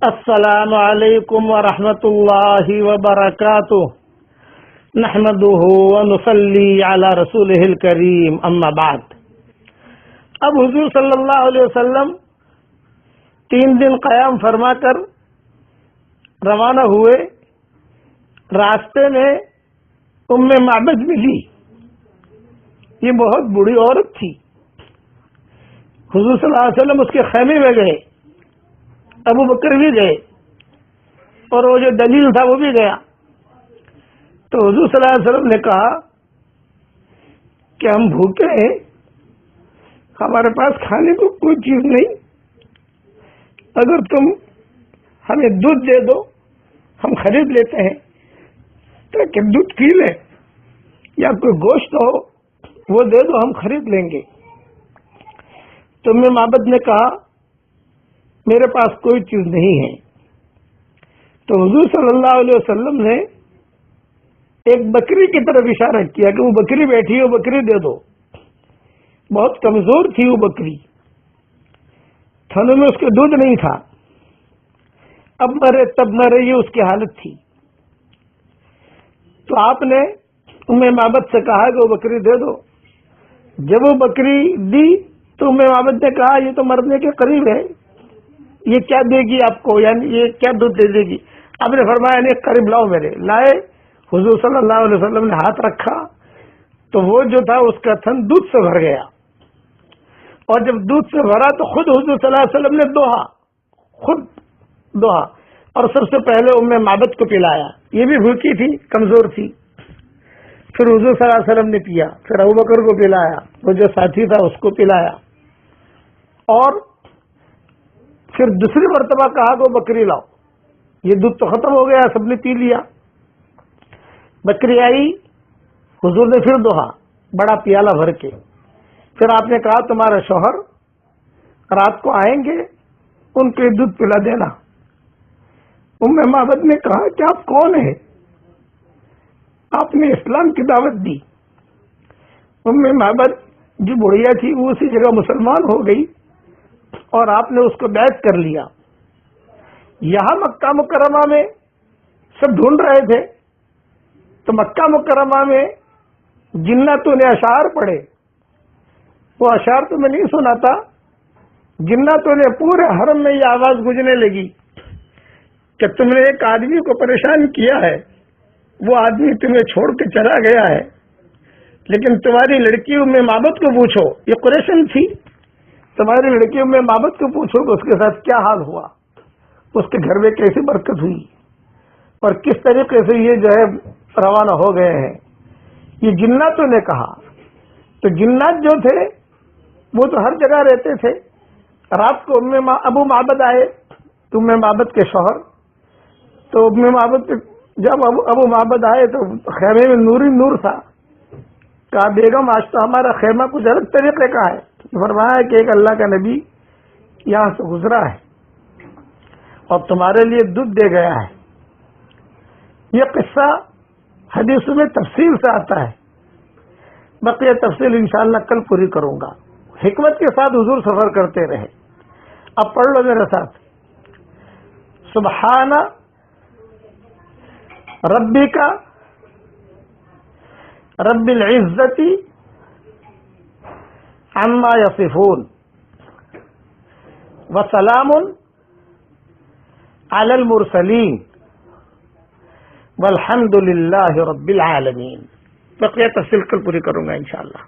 السلام علیکم ورحمۃ اللہ وبرکاتہ نحمده ونصلی علی رسولہ الکریم اما بعد۔ اب حضور صلی اللہ علیہ وسلم 3 دن قیام فرما کر روانہ ہوئے۔ راستے میں معبد ملی۔ یہ بہت بوڑھی عورت تھی۔ حضور صلی اللہ علیہ وسلم اس کے خیمے میں گئے، ابو بکر بھی گئے، اور وہ جو دلیل تھا وہ بھی گیا۔ تو حضور صلی اللہ علیہ وسلم نے کہا کہ ہم بھوکے ہیں، ہمارے پاس کھانے کو کوئی چیز نہیں، اگر تم ہمیں دودھ دے دو ہم خرید لیتے ہیں تاکہ دودھ پی لیں، یا کوئی گوشت ہو وہ دے دو ہم خرید لیں گے۔ تو معبد نے کہا میرے پاس کوئی چیز نہیں ہے۔ تو حضور صلی اللہ علیہ وسلم نے ایک بکری کی طرف اشارہ کیا کہ وہ بکری بیٹھی ہے، وہ بکری دے دو۔ بہت کمزور تھی وہ بکری، تھنوں میں اس کے دودھ نہیں تھا، اب مرے تب مرے، یہ اس کی حالت تھی۔ تو آپ نے معبد سے کہا کہ وہ بکری دے دو۔ جب وہ بکری دی تو معبد نے کہا یہ تو مرنے کے قریب ہے، یہ کیا دے گی آپ کو، یعنی یہ کیا دودھ دے دے گی؟ آپ نے فرمایا نہیں، قریب لاؤ میرے۔ لائے، حضور صلی اللہ علیہ وسلم نے ہاتھ رکھا تو وہ جو تھا اس کا تھن دودھ سے بھر گیا، اور جب دودھ سے بھرا تو خود حضور صلی اللہ علیہ وسلم نے خود دوہا، اور سب سے پہلے معبد کو پلایا۔ یہ بھی بھوکی تھی، کمزور تھی۔ پھر حضور صلی اللہ علیہ وسلم نے پیا، پھر ابو بکر کو پلایا، وہ جو ساتھی تھا اس کو پلایا، اور پھر دوسری مرتبہ کہا کہ بکری لاؤ، یہ دودھ تو ختم ہو گیا، سب نے پی لیا۔ بکری آئی، حضور نے پھر دوہا بڑا پیالہ بھر کے۔ پھر آپ نے کہا تمہارا شوہر رات کو آئیں گے، ان کو دودھ پلا دینا۔ معبد نے کہا کہ آپ کون ہیں؟ آپ نے اسلام کی دعوت دی۔ معبد جو بڑھیا تھی وہ اسی جگہ مسلمان ہو گئی، اور آپ نے اس کو بیعت کر لیا۔ یہاں مکہ مکرمہ میں سب ڈھونڈ رہے تھے، تو مکہ مکرمہ میں جناتوں نے اشعار پڑھے۔ وہ اشعار تو میں نہیں سنا تھا، جناتوں نے پورے حرم میں یہ آواز گونجنے لگی کہ تم نے ایک آدمی کو پریشان کیا ہے، وہ آدمی تمہیں چھوڑ کے چلا گیا ہے، لیکن تمہاری لڑکی معبد کو پوچھو، یہ قریشن تھی، تمہاری لڑکی معبد کو پوچھو کہ اس کے ساتھ کیا حال ہوا، اس کے گھر میں کیسی برکت ہوئی، اور کس طریقے سے یہ جو ہے روانہ ہو گئے ہیں۔ یہ جناتوں نے کہا۔ تو جنات جو تھے وہ تو ہر جگہ رہتے تھے۔ رات کو ابو معبد آئے، تو معبد کے شوہر، تو معبد جب ابو معبد آئے تو خیمے میں نور ہی نور تھا۔ کہا بیگم آج تو ہمارا خیمہ کچھ الگ طریقے کا ہے۔ فرمایا کہ ایک اللہ کا نبی یہاں سے گزرا ہے اور تمہارے لیے دودھ دے گیا ہے۔ یہ قصہ حدیثوں میں تفصیل سے آتا ہے، بقیہ تفصیل انشاءاللہ کل پوری کروں گا۔ حکمت کے ساتھ حضور سفر کرتے رہے۔ اب پڑھ لو میرے ساتھ، سبحان ربک رب العزت عما یصفون وسلام علی المرسلین والحمد للہ رب العالمین۔ بقیہ تفصیل کل پوری کروں گا انشاءاللہ۔